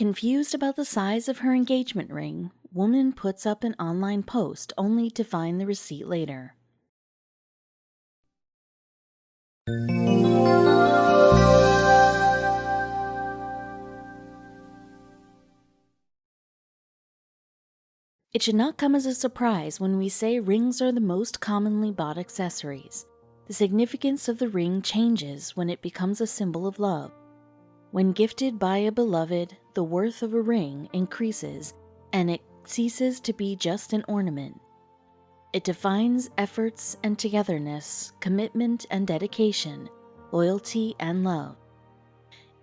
Confused about the size of her engagement ring, woman puts up an online post only to find the receipt later. It should not come as a surprise when we say rings are the most commonly bought accessories. The significance of the ring changes when it becomes a symbol of love. When gifted by a beloved, the worth of a ring increases and it ceases to be just an ornament. It defines efforts and togetherness, commitment and dedication, loyalty and love.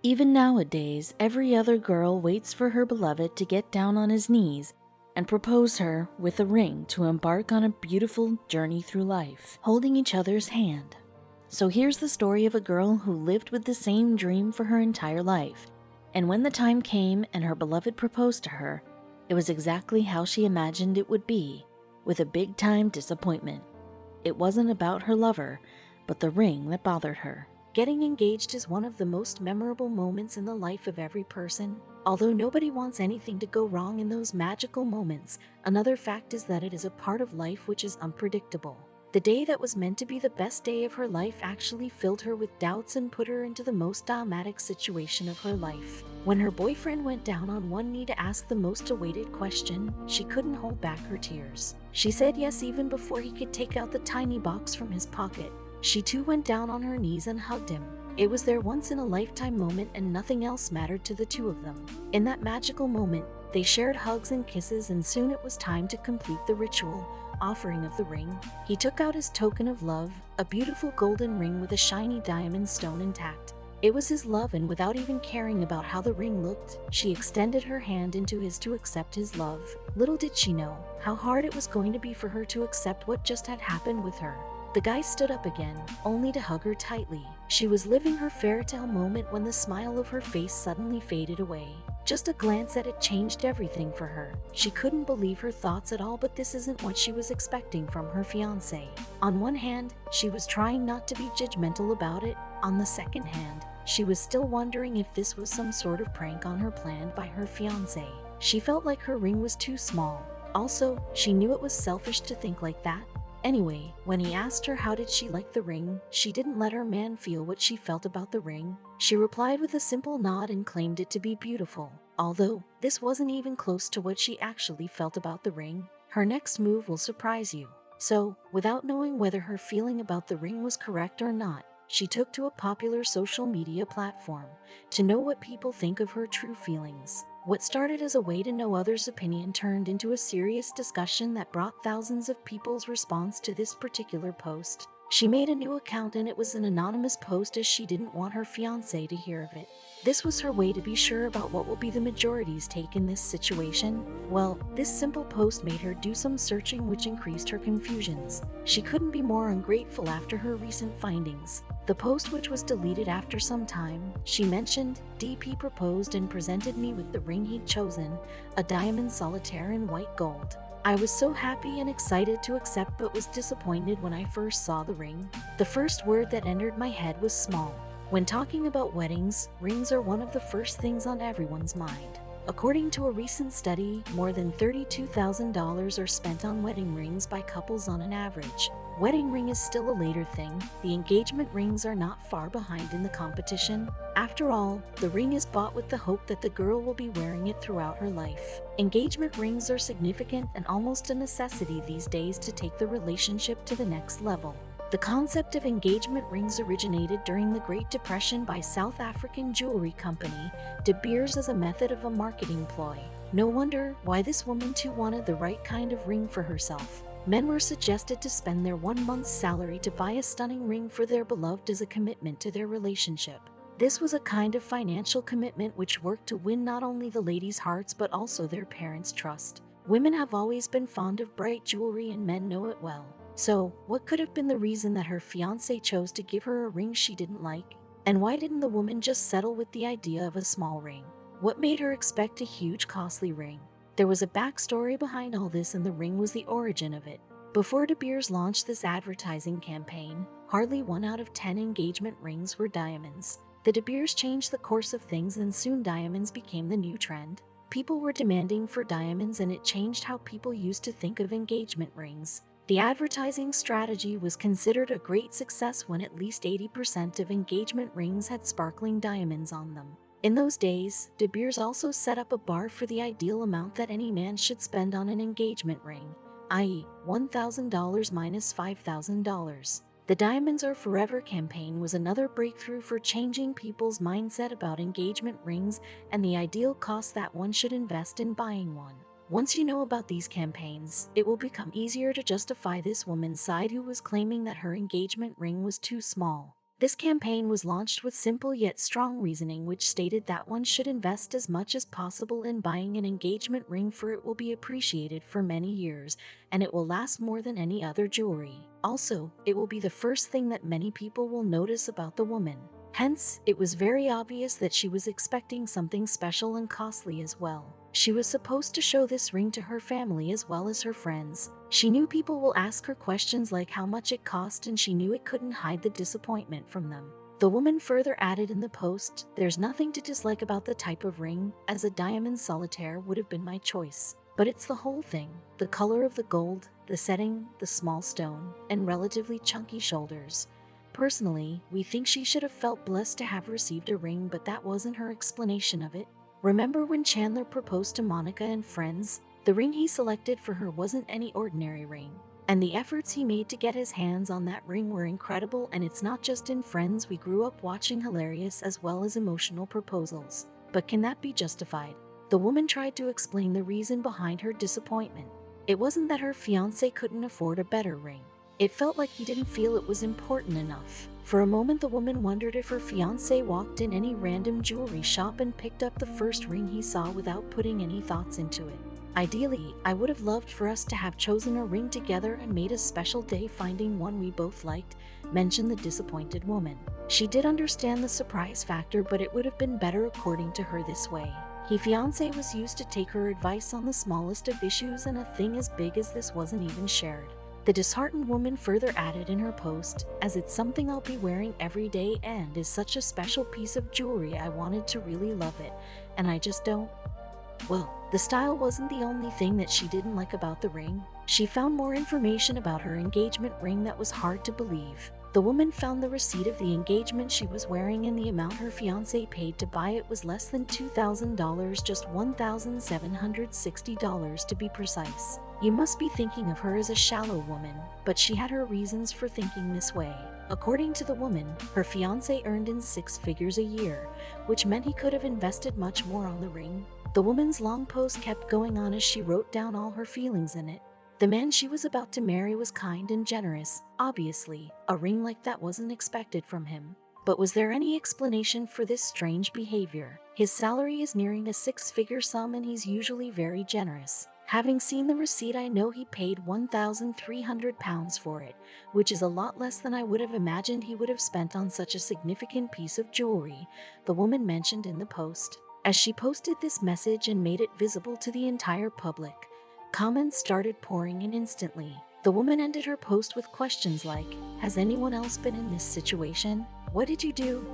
Even nowadays, every other girl waits for her beloved to get down on his knees and propose her with a ring to embark on a beautiful journey through life, holding each other's hand. So here's the story of a girl who lived with the same dream for her entire life, and when the time came and her beloved proposed to her, it was exactly how she imagined it would be, with a big-time disappointment. It wasn't about her lover, but the ring that bothered her. Getting engaged is one of the most memorable moments in the life of every person. Although nobody wants anything to go wrong in those magical moments, another fact is that it is a part of life which is unpredictable. The day that was meant to be the best day of her life actually filled her with doubts and put her into the most dramatic situation of her life. When her boyfriend went down on one knee to ask the most awaited question, she couldn't hold back her tears. She said yes even before he could take out the tiny box from his pocket. She too went down on her knees and hugged him. It was their once-in-a-lifetime moment and nothing else mattered to the two of them. In that magical moment, they shared hugs and kisses and soon it was time to complete the ritual, offering of the ring. He took out his token of love, a beautiful golden ring with a shiny diamond stone intact. It was his love and without even caring about how the ring looked, she extended her hand into his to accept his love. Little did she know how hard it was going to be for her to accept what just had happened with her. The guy stood up again, only to hug her tightly. She was living her fairy tale moment when the smile of her face suddenly faded away. Just a glance at it changed everything for her. She couldn't believe her thoughts at all, but this isn't what she was expecting from her fiancé. On one hand, she was trying not to be judgmental about it. On the second hand, she was still wondering if this was some sort of prank on her planned by her fiancé. She felt like her ring was too small. Also, she knew it was selfish to think like that. Anyway, when he asked her how did she like the ring, she didn't let her man feel what she felt about the ring. She replied with a simple nod and claimed it to be beautiful. Although, this wasn't even close to what she actually felt about the ring. Her next move will surprise you. So, without knowing whether her feeling about the ring was correct or not, she took to a popular social media platform to know what people think of her true feelings. What started as a way to know others' opinion turned into a serious discussion that brought thousands of people's response to this particular post. She made a new account and it was an anonymous post as she didn't want her fiancé to hear of it. This was her way to be sure about what will be the majority's take in this situation. Well, this simple post made her do some searching which increased her confusions. She couldn't be more ungrateful after her recent findings. The post, which was deleted after some time, she mentioned, DP proposed and presented me with the ring he'd chosen, a diamond solitaire in white gold. I was so happy and excited to accept but was disappointed when I first saw the ring. The first word that entered my head was small. When talking about weddings, rings are one of the first things on everyone's mind. According to a recent study, more than $32,000 are spent on wedding rings by couples on an average. Wedding ring is still a later thing. The engagement rings are not far behind in the competition. After all, the ring is bought with the hope that the girl will be wearing it throughout her life. Engagement rings are significant and almost a necessity these days to take the relationship to the next level. The concept of engagement rings originated during the Great Depression by South African jewelry company De Beers as a method of a marketing ploy. No wonder why this woman too wanted the right kind of ring for herself. Men were suggested to spend their 1 month's salary to buy a stunning ring for their beloved as a commitment to their relationship. This was a kind of financial commitment which worked to win not only the ladies' hearts but also their parents' trust. Women have always been fond of bright jewelry and men know it well. So, what could have been the reason that her fiancé chose to give her a ring she didn't like? And why didn't the woman just settle with the idea of a small ring? What made her expect a huge costly ring? There was a backstory behind all this and the ring was the origin of it. Before De Beers launched this advertising campaign, hardly 1 out of 10 engagement rings were diamonds. The De Beers changed the course of things, and soon diamonds became the new trend. People were demanding for diamonds, and it changed how people used to think of engagement rings. The advertising strategy was considered a great success when at least 80% of engagement rings had sparkling diamonds on them. In those days, De Beers also set up a bar for the ideal amount that any man should spend on an engagement ring, i.e., $1,000 minus $5,000. The Diamonds Are Forever campaign was another breakthrough for changing people's mindset about engagement rings and the ideal cost that one should invest in buying one. Once you know about these campaigns, it will become easier to justify this woman's side who was claiming that her engagement ring was too small. This campaign was launched with simple yet strong reasoning, which stated that one should invest as much as possible in buying an engagement ring, for it will be appreciated for many years and it will last more than any other jewelry. Also, it will be the first thing that many people will notice about the woman. Hence, it was very obvious that she was expecting something special and costly as well. She was supposed to show this ring to her family as well as her friends. She knew people will ask her questions like how much it cost, and she knew it couldn't hide the disappointment from them. The woman further added in the post, "There's nothing to dislike about the type of ring, as a diamond solitaire would have been my choice. But it's the whole thing, the color of the gold, the setting, the small stone, and relatively chunky shoulders. Personally, we think she should have felt blessed to have received a ring, but that wasn't her explanation of it. Remember when Chandler proposed to Monica and friends? The ring he selected for her wasn't any ordinary ring. And the efforts he made to get his hands on that ring were incredible, and it's not just in Friends we grew up watching hilarious as well as emotional proposals. But can that be justified?" The woman tried to explain the reason behind her disappointment. It wasn't that her fiancé couldn't afford a better ring. It felt like he didn't feel it was important enough. For a moment, the woman wondered if her fiancé walked in any random jewelry shop and picked up the first ring he saw without putting any thoughts into it. "Ideally, I would have loved for us to have chosen a ring together and made a special day finding one we both liked," mentioned the disappointed woman. She did understand the surprise factor, but it would have been better according to her this way. Her fiancé was used to take her advice on the smallest of issues, and a thing as big as this wasn't even shared. The disheartened woman further added in her post, "As it's something I'll be wearing every day and is such a special piece of jewelry, I wanted to really love it, and I just don't." Well, the style wasn't the only thing that she didn't like about the ring. She found more information about her engagement ring that was hard to believe. The woman found the receipt of the engagement she was wearing, and the amount her fiancé paid to buy it was less than $2,000, just $1,760 to be precise. You must be thinking of her as a shallow woman, but she had her reasons for thinking this way. According to the woman, her fiancé earned in 6 figures a year, which meant he could have invested much more on the ring. The woman's long post kept going on as she wrote down all her feelings in it. The man she was about to marry was kind and generous. Obviously, a ring like that wasn't expected from him. But was there any explanation for this strange behavior? His salary is nearing a 6-figure sum, and he's usually very generous. Having seen the receipt, I know he paid £1,300 for it, which is a lot less than I would have imagined he would have spent on such a significant piece of jewelry, the woman mentioned in the post. As she posted this message and made it visible to the entire public, comments started pouring in instantly. The woman ended her post with questions like, "Has anyone else been in this situation? What did you do?"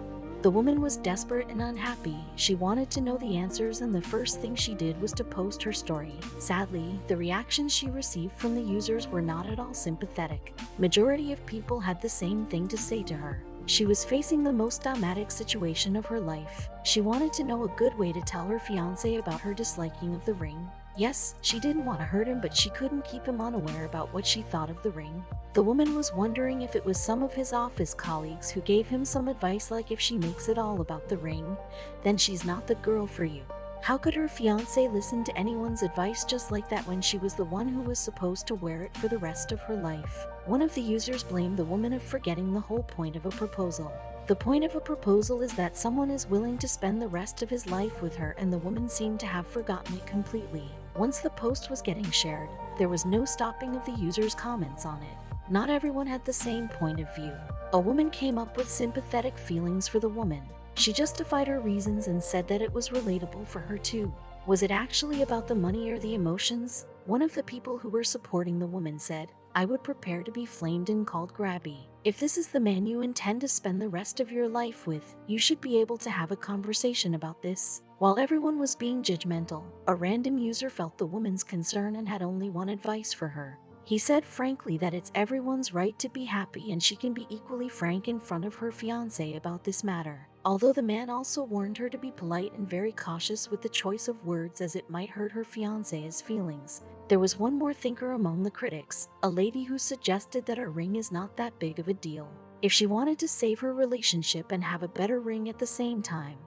The woman was desperate and unhappy. She wanted to know the answers, and the first thing she did was to post her story. Sadly, the reactions she received from the users were not at all sympathetic. Majority of people had the same thing to say to her. She was facing the most dramatic situation of her life. She wanted to know a good way to tell her fiancé about her disliking of the ring. Yes, she didn't want to hurt him, but she couldn't keep him unaware about what she thought of the ring. The woman was wondering if it was some of his office colleagues who gave him some advice like, if she makes it all about the ring, then she's not the girl for you. How could her fiancé listen to anyone's advice just like that when she was the one who was supposed to wear it for the rest of her life? One of the users blamed the woman for forgetting the whole point of a proposal. The point of a proposal is that someone is willing to spend the rest of his life with her, and the woman seemed to have forgotten it completely. Once the post was getting shared, there was no stopping of the users' comments on it. Not everyone had the same point of view. A woman came up with sympathetic feelings for the woman. She justified her reasons and said that it was relatable for her too. Was it actually about the money or the emotions? One of the people who were supporting the woman said, I would prepare to be flamed and called grabby. If this is the man you intend to spend the rest of your life with, you should be able to have a conversation about this." While everyone was being judgmental, a random user felt the woman's concern and had only one advice for her. He said frankly that it's everyone's right to be happy and she can be equally frank in front of her fiancé about this matter. Although the man also warned her to be polite and very cautious with the choice of words as it might hurt her fiancé's feelings. There was one more thinker among the critics, a lady who suggested that a ring is not that big of a deal. If she wanted to save her relationship and have a better ring at the same time,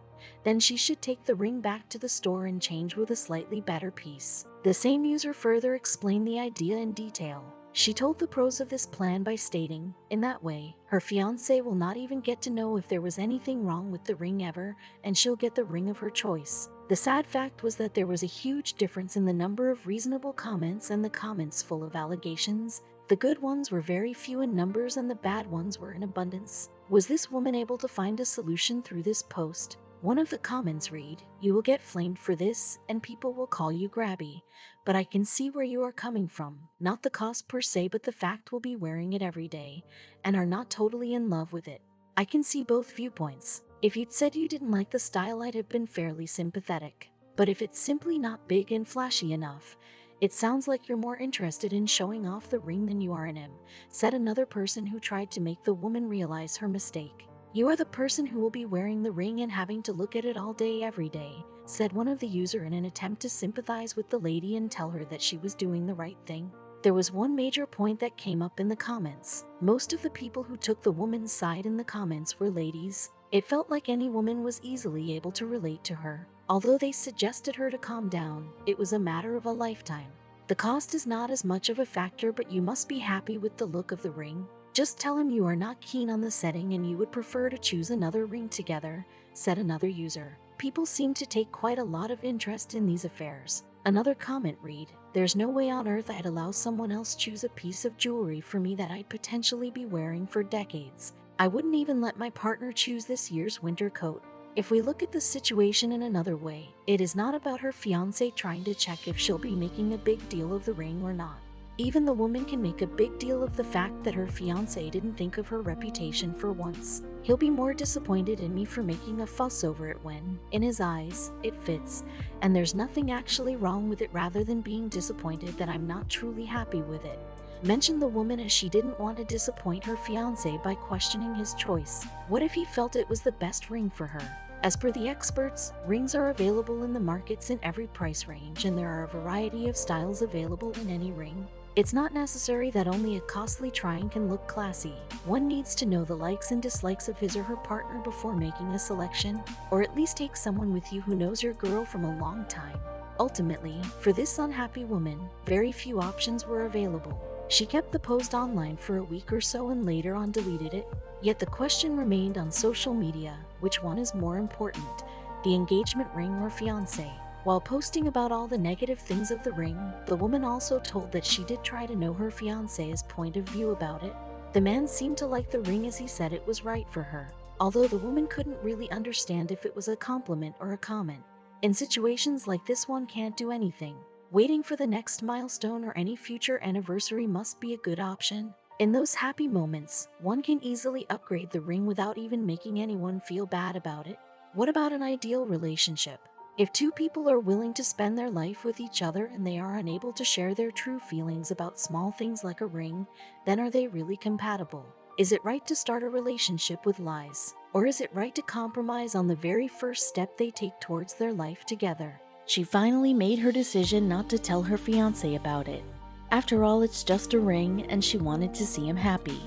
then she should take the ring back to the store and change with a slightly better piece. The same user further explained the idea in detail. She told the pros of this plan by stating, in that way, her fiancé will not even get to know if there was anything wrong with the ring ever, and she'll get the ring of her choice. The sad fact was that there was a huge difference in the number of reasonable comments and the comments full of allegations. The good ones were very few in numbers and the bad ones were in abundance. Was this woman able to find a solution through this post? One of the comments read, "You will get flamed for this, and people will call you grabby. But I can see where you are coming from. Not the cost per se, but the fact we'll be wearing it every day, and are not totally in love with it." I can see both viewpoints. If you'd said you didn't like the style, I'd have been fairly sympathetic. But if it's simply not big and flashy enough, it sounds like you're more interested in showing off the ring than you are in him, said another person who tried to make the woman realize her mistake. "You are the person who will be wearing the ring and having to look at it all day every day," said one of the user in an attempt to sympathize with the lady and tell her that she was doing the right thing. There was one major point that came up in the comments. Most of the people who took the woman's side in the comments were ladies. It felt like any woman was easily able to relate to her. Although they suggested her to calm down, it was a matter of a lifetime. "The cost is not as much of a factor, but you must be happy with the look of the ring. Just tell him you are not keen on the setting and you would prefer to choose another ring together," said another user. People seem to take quite a lot of interest in these affairs. Another comment read, "There's no way on earth I'd allow someone else choose a piece of jewelry for me that I'd potentially be wearing for decades. I wouldn't even let my partner choose this year's winter coat." If we look at the situation in another way, it is not about her fiancé trying to check if she'll be making a big deal of the ring or not. Even the woman can make a big deal of the fact that her fiancé didn't think of her reputation for once. "He'll be more disappointed in me for making a fuss over it when, in his eyes, it fits, and there's nothing actually wrong with it rather than being disappointed that I'm not truly happy with it," mentioned the woman as she didn't want to disappoint her fiancé by questioning his choice. What if he felt it was the best ring for her? As per the experts, rings are available in the markets in every price range, and there are a variety of styles available in any ring. It's not necessary that only a costly try-on can look classy. One needs to know the likes and dislikes of his or her partner before making a selection, or at least take someone with you who knows your girl from a long time. Ultimately, for this unhappy woman, very few options were available. She kept the post online for a week or so and later on deleted it. Yet the question remained on social media, which one is more important, the engagement ring or fiancé? While posting about all the negative things of the ring, the woman also told that she did try to know her fiancé's point of view about it. The man seemed to like the ring as he said it was right for her, although the woman couldn't really understand if it was a compliment or a comment. In situations like this, one can't do anything. Waiting for the next milestone or any future anniversary must be a good option. In those happy moments, one can easily upgrade the ring without even making anyone feel bad about it. What about an ideal relationship? If two people are willing to spend their life with each other and they are unable to share their true feelings about small things like a ring, then are they really compatible? Is it right to start a relationship with lies? Or is it right to compromise on the very first step they take towards their life together? She finally made her decision not to tell her fiancé about it. After all, it's just a ring and she wanted to see him happy.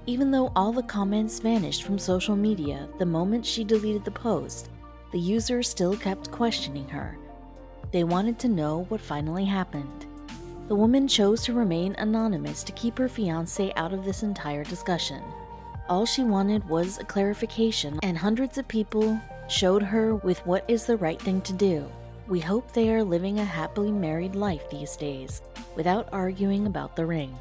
Even though all the comments vanished from social media the moment she deleted the post, the users still kept questioning her. They wanted to know what finally happened. The woman chose to remain anonymous to keep her fiancé out of this entire discussion. All she wanted was a clarification, and hundreds of people showed her with what is the right thing to do. We hope they are living a happily married life these days, without arguing about the ring.